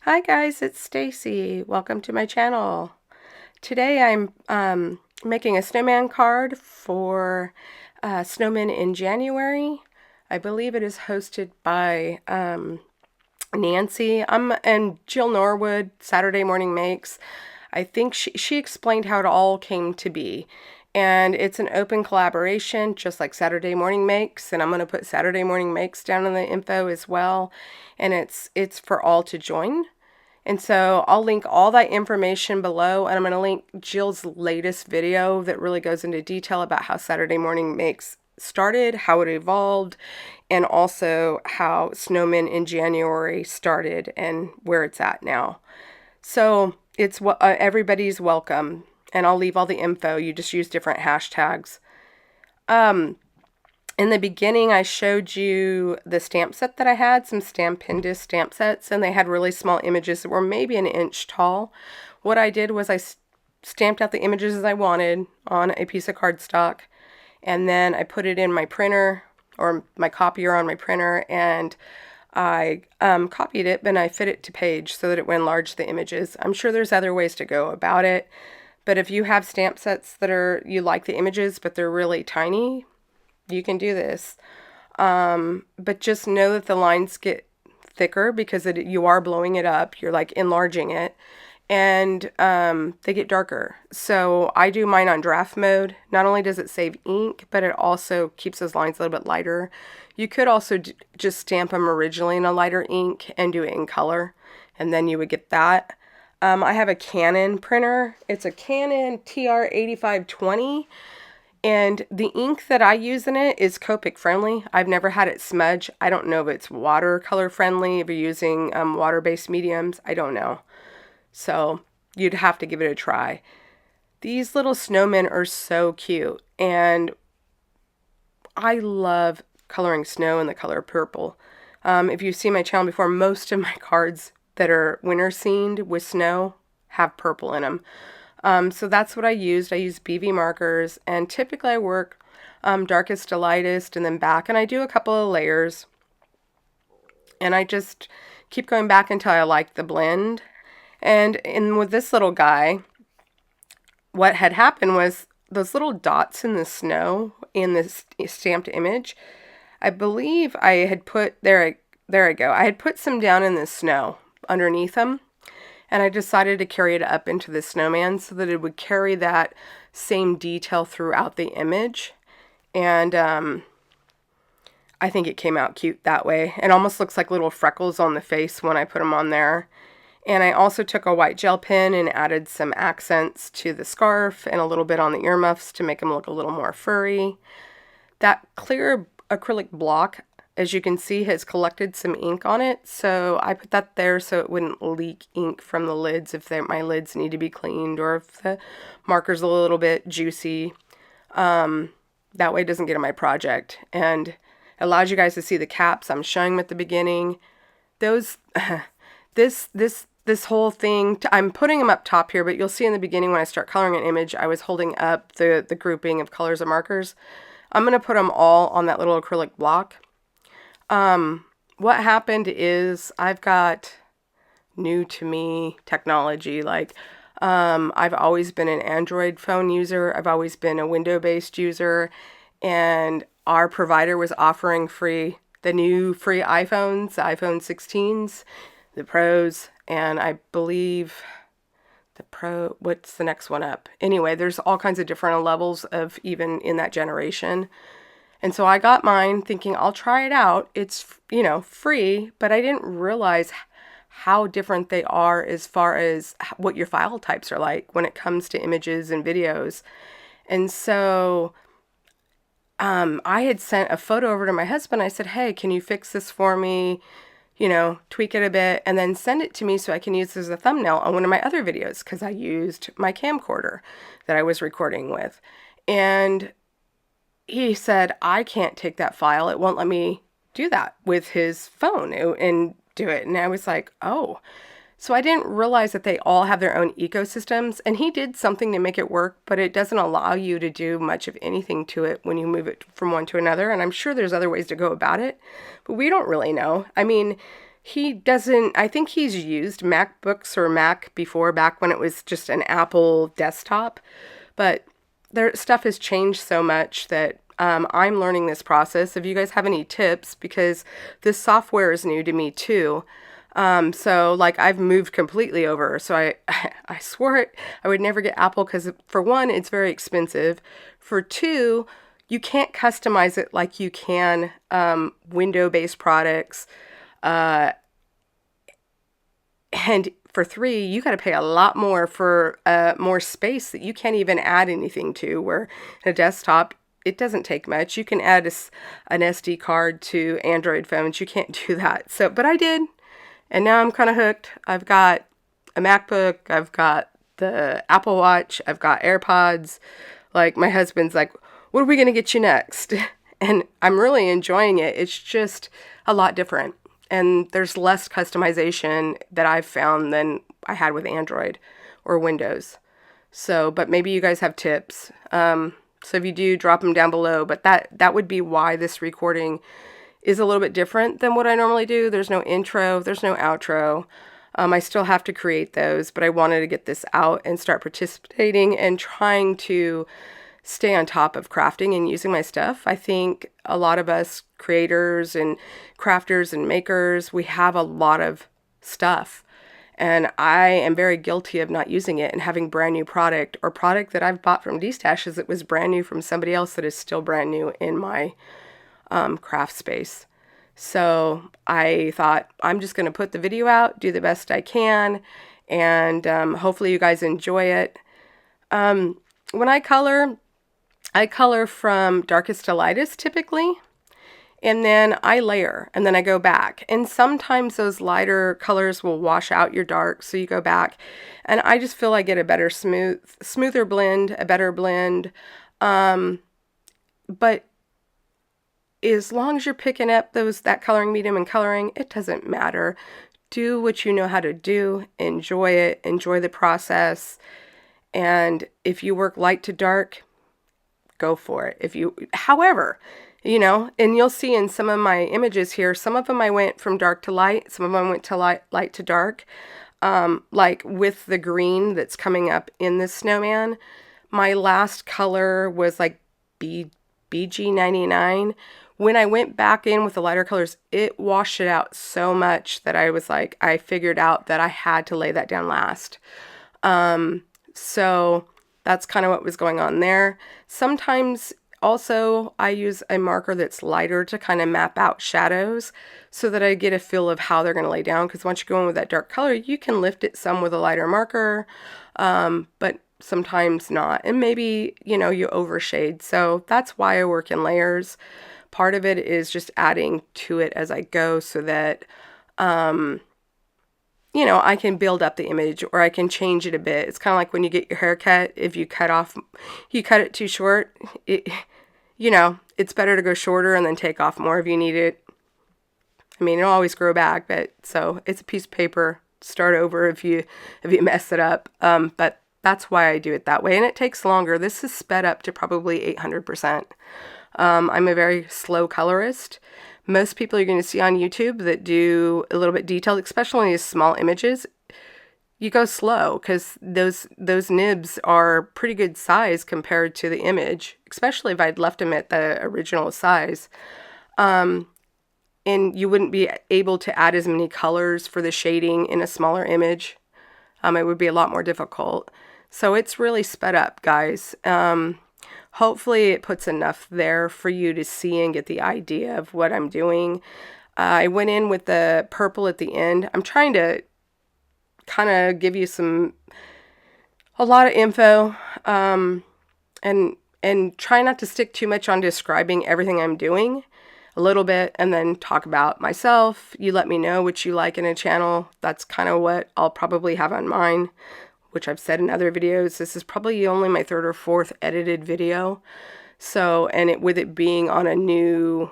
Hi guys, it's Stacy. Welcome to my channel. Today I'm making a snowman card for Snowmen in January. I believe it is hosted by Nancy and Jill Norwood, Saturday Morning Makes. I think she explained how it all came to be. And it's an open collaboration, just like Saturday Morning Makes. And I'm going to put Saturday Morning Makes down in the info as well. And it's for all to join. And so I'll link all that information below, and I'm going to link Jill's latest video that really goes into detail about how Saturday Morning Makes started, how it evolved, and also how Snowmen in January started and where it's at now. So it's everybody's welcome, and I'll leave all the info. You just use different hashtags. In the beginning, I showed you the stamp set that I had, some Stampendous stamp sets, and they had really small images that were maybe an inch tall. What I did was I stamped out the images as I wanted on a piece of cardstock, and then I put it in my printer, or my copier on my printer, and I copied it, and I fit it to page so that it would enlarge the images. I'm sure there's other ways to go about it, but if you have stamp sets that you like the images, but they're really tiny, you can do this. But just know that the lines get thicker because you are blowing it up. You're like enlarging it. And they get darker. So I do mine on draft mode. Not only does it save ink, but it also keeps those lines a little bit lighter. You could also just stamp them originally in a lighter ink and do it in color. And then you would get that. I have a Canon printer. It's a Canon TR8520. And the ink that I use in it is Copic friendly. I've never had it smudge. I don't know if it's watercolor friendly, if you're using water-based mediums. I don't know. So you'd have to give it a try. These little snowmen are so cute. And I love coloring snow in the color purple. If you've seen my channel before, most of my cards that are winter scened with snow have purple in them. So that's what I used. I use BV markers, and typically I work darkest to lightest and then back, and I do a couple of layers, and I just keep going back until I like the blend. And with this little guy, what had happened was those little dots in the snow in this stamped image, I believe I had put, there I go, I had put some down in the snow underneath them. And I decided to carry it up into the snowman so that it would carry that same detail throughout the image. And I think it came out cute that way. It almost looks like little freckles on the face when I put them on there. And I also took a white gel pen and added some accents to the scarf and a little bit on the earmuffs to make them look a little more furry. That clear acrylic block, as you can see, has collected some ink on it, so I put that there so it wouldn't leak ink from the lids if my lids need to be cleaned, or if the marker's a little bit juicy. That way it doesn't get in my project. And it allows you guys to see the caps. I'm showing them at the beginning. Those, this whole thing, I'm putting them up top here, but you'll see in the beginning when I start coloring an image, I was holding up the grouping of colors and markers. I'm going to put them all on that little acrylic block. What happened is I've got new to me technology. Like, I've always been an Android phone user. I've always been a window-based user, and our provider was offering the new free iPhones, the iPhone 16s, the Pros, and I believe the Pro, what's the next one up? Anyway, there's all kinds of different levels of even in that generation. And so I got mine thinking I'll try it out. It's, free, but I didn't realize how different they are as far as what your file types are like when it comes to images and videos. And so I had sent a photo over to my husband. I said, hey, can you fix this for me? Tweak it a bit and then send it to me so I can use this as a thumbnail on one of my other videos, because I used my camcorder that I was recording with. And he said, I can't take that file. It won't let me do that with his phone and do it. And I was like, oh. So I didn't realize that they all have their own ecosystems. And he did something to make it work, but it doesn't allow you to do much of anything to it when you move it from one to another. And I'm sure there's other ways to go about it, but we don't really know. I mean, He doesn't, I think he's used MacBooks or Mac before, back when it was just an Apple desktop, but their stuff has changed so much that I'm learning this process. If you guys have any tips, because this software is new to me too. So like I've moved completely over. So I swore I would never get Apple because for one, it's very expensive. For two, you can't customize it like you can window-based products. Uh, and for three, you got to pay a lot more for more space that you can't even add anything to. Where in a desktop, it doesn't take much. You can add an SD card to Android phones. You can't do that. So, but I did, and now I'm kind of hooked. I've got a MacBook. I've got the Apple Watch. I've got AirPods. Like my husband's like, "What are we gonna get you next?" And I'm really enjoying it. It's just a lot different. And there's less customization that I've found than I had with Android or Windows. So, but maybe you guys have tips. So if you do, drop them down below. But that would be why this recording is a little bit different than what I normally do. There's no intro, there's no outro. I still have to create those, but I wanted to get this out and start participating and trying to stay on top of crafting and using my stuff. I think a lot of us creators and crafters and makers, we have a lot of stuff. And I am very guilty of not using it and having brand new product or product that I've bought from D-Stashes that was brand new from somebody else that is still brand new in my craft space. So I thought I'm just going to put the video out, do the best I can, and hopefully you guys enjoy it. When I color from darkest to lightest typically, and then I layer, and then I go back. And sometimes those lighter colors will wash out your dark, so you go back. And I just feel I get a better smoother blend, a better blend. But as long as you're picking up that coloring medium and coloring, it doesn't matter. Do what you know how to do. Enjoy it. Enjoy the process. And if you work light to dark, go for it. However, and you'll see in some of my images here, some of them I went from dark to light, some of them went to light to dark. Like with the green that's coming up in this snowman, my last color was like BG99. When I went back in with the lighter colors, it washed it out so much that I was like, I figured out that I had to lay that down last. So that's kind of what was going on there. Sometimes also I use a marker that's lighter to kind of map out shadows so that I get a feel of how they're going to lay down. Because once you go in with that dark color, you can lift it some with a lighter marker, but sometimes not. And maybe, you overshade. So that's why I work in layers. Part of it is just adding to it as I go so that I can build up the image or I can change it a bit. It's kind of like when you get your hair cut. If you cut it too short, it's better to go shorter and then take off more if you need it. I mean, it'll always grow back, but so it's a piece of paper. Start over if you mess it up. But that's why I do it that way. And it takes longer. This is sped up to probably 800%. I'm a very slow colorist. Most people you're going to see on YouTube that do a little bit detailed, especially these small images, you go slow because those nibs are pretty good size compared to the image, especially if I'd left them at the original size. And you wouldn't be able to add as many colors for the shading in a smaller image. It would be a lot more difficult. So it's really sped up, guys. Hopefully it puts enough there for you to see and get the idea of what I'm doing. I went in with the purple at the end. I'm trying to kind of give you a lot of info, and try not to stick too much on describing everything I'm doing. A little bit, and then talk about myself. You let me know what you like in a channel. That's kind of what I'll probably have on mine, which I've said in other videos. This is probably only my third or fourth edited video. So, and with it being on a new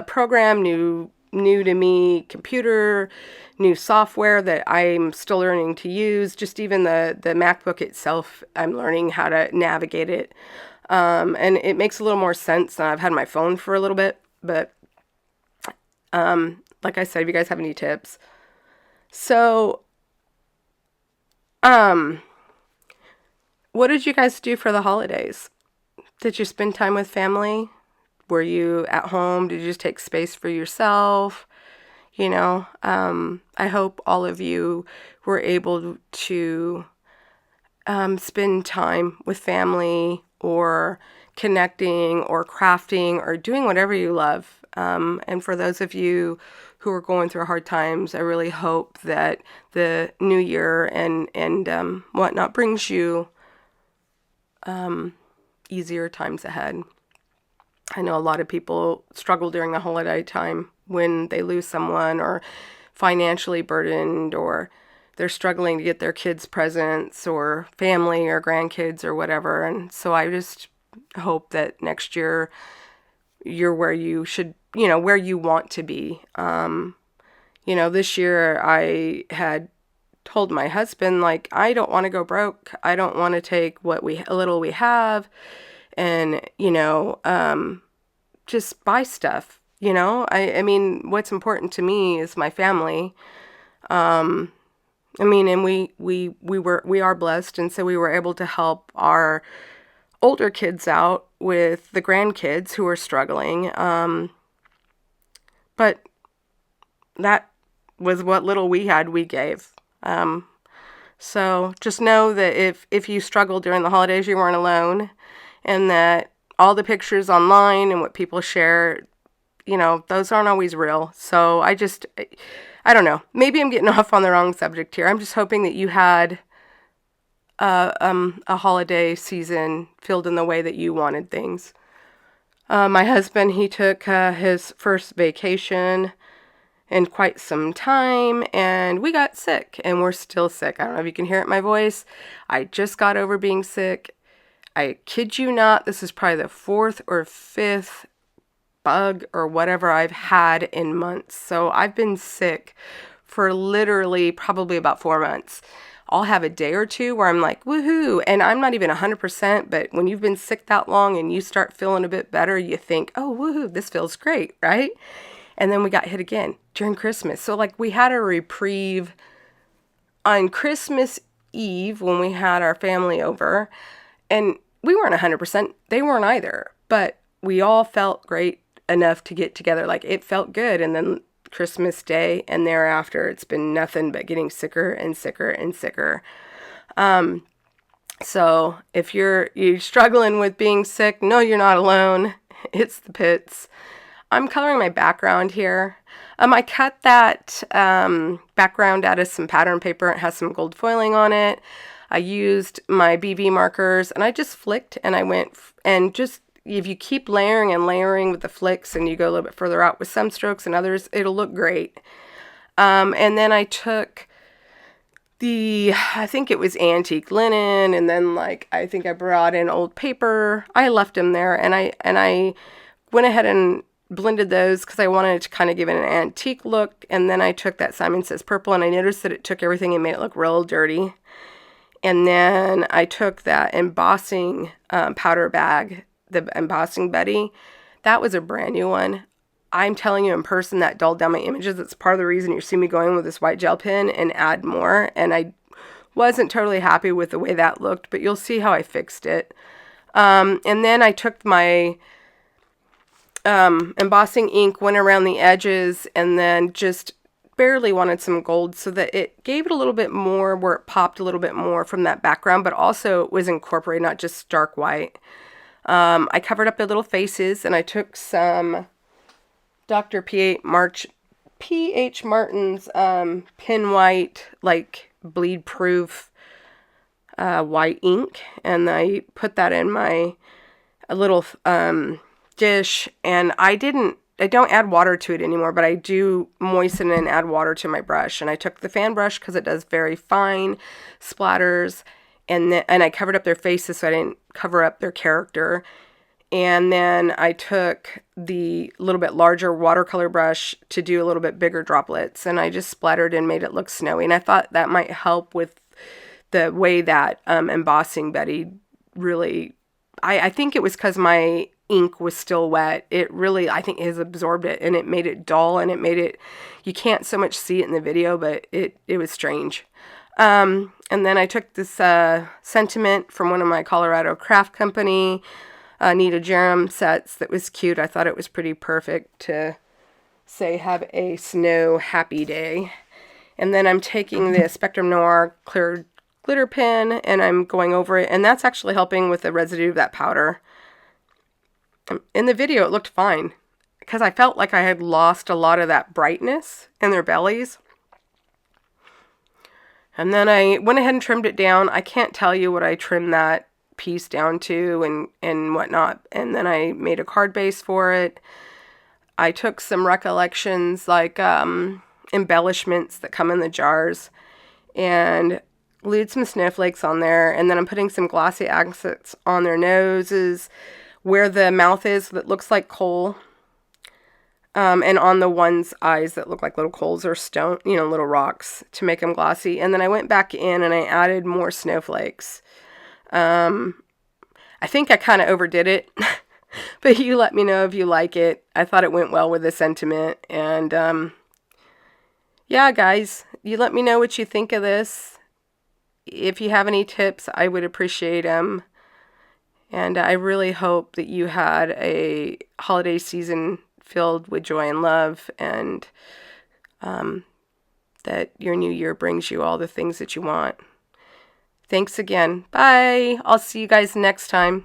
program, new to me computer, new software that I'm still learning to use. Just even the MacBook itself, I'm learning how to navigate it. And it makes a little more sense than I've had my phone for a little bit, but Like I said, if you guys have any tips. So, um, what did you guys do for the holidays? Did you spend time with family? Were you at home? Did you just take space for yourself? I hope all of you were able to spend time with family or connecting or crafting or doing whatever you love. And for those of you who are going through hard times, I really hope that the new year and whatnot brings you easier times ahead. I know a lot of people struggle during the holiday time when they lose someone or financially burdened or they're struggling to get their kids presents or family or grandkids or whatever. And so I just hope that next year you're where you should, where you want to be. This year I had told my husband, like, I don't want to go broke. I don't want to take a little we have and, just buy stuff. I mean, what's important to me is my family. And we are blessed, and so we were able to help our older kids out with the grandkids who are struggling. But that was what little we had, we gave. So just know that if you struggle during the holidays, you weren't alone, and that all the pictures online and what people share, those aren't always real. So I don't know. Maybe I'm getting off on the wrong subject here. I'm just hoping that you had a holiday season filled in the way that you wanted things. My husband, he took his first vacation in quite some time, and we got sick, and we're still sick. I don't know if you can hear it in my voice. I just got over being sick. I kid you not, this is probably the 4th or 5th bug or whatever I've had in months. So I've been sick for literally probably about 4 months. I'll have a day or two where I'm like, woohoo, and I'm not even 100%, but when you've been sick that long and you start feeling a bit better, you think, oh, woohoo, this feels great, right? And then we got hit again during Christmas. So like we had a reprieve on Christmas Eve when we had our family over, and we weren't 100%. They weren't either, but we all felt great enough to get together. Like it felt good. And then Christmas Day and thereafter, it's been nothing but getting sicker and sicker and sicker. So if you're struggling with being sick, no, you're not alone. It's the pits. I'm coloring my background here. I cut that background out of some pattern paper. It has some gold foiling on it. I used my BB markers and I just flicked and I went and just, if you keep layering and layering with the flicks and you go a little bit further out with some strokes and others, it'll look great. And then I took I think it was antique linen, and then I think I brought in old paper. I left them there, and I went ahead and blended those because I wanted to kind of give it an antique look. And then I took that Simon Says purple, and I noticed that it took everything and made it look real dirty. And then I took that embossing powder bag, the embossing Betty. That was a brand new one. I'm telling you, in person, that dulled down my images. It's part of the reason you see me going with this white gel pen and add more. And I wasn't totally happy with the way that looked, but you'll see how I fixed it. And then I took my embossing ink, went around the edges, and then just barely wanted some gold so that it gave it a little bit more, where it popped a little bit more from that background, but also was incorporated, not just stark white. I covered up the little faces, and I took some Dr. P.H. Martin's pin white, bleed proof white ink, and I put that in my little dish, and I don't add water to it anymore, but I do moisten and add water to my brush. And I took the fan brush because it does very fine splatters, and I covered up their faces so I didn't cover up their character. And then I took the little bit larger watercolor brush to do a little bit bigger droplets, and I just splattered and made it look snowy. And I thought that might help with the way that embossing Betty really, I think it was because my ink was still wet. It really, I think, has absorbed it, and it made it dull, and it made it, you can't so much see it in the video, but it was strange. And then I took this sentiment from one of my Colorado craft company Nita Jerem sets that was cute. I thought it was pretty perfect to say have a snow happy day. And then I'm taking the Spectrum Noir clear glitter pen and I'm going over it, and that's actually helping with the residue of that powder. In the video it looked fine because I felt like I had lost a lot of that brightness in their bellies. And then I went ahead and trimmed it down. I can't tell you what I trimmed that piece down to and whatnot. And then I made a card base for it. I took some recollections, like embellishments that come in the jars, and glued some snowflakes on there. And then I'm putting some glossy accents on their noses, where the mouth is that looks like coal, and on the one's eyes that look like little coals or stone, little rocks, to make them glossy. And then I went back in and I added more snowflakes. I think I kind of overdid it, but you let me know if you like it. I thought it went well with the sentiment. And yeah, guys, you let me know what you think of this. If you have any tips, I would appreciate them. And I really hope that you had a holiday season filled with joy and love, and that your new year brings you all the things that you want. Thanks again. Bye. I'll see you guys next time.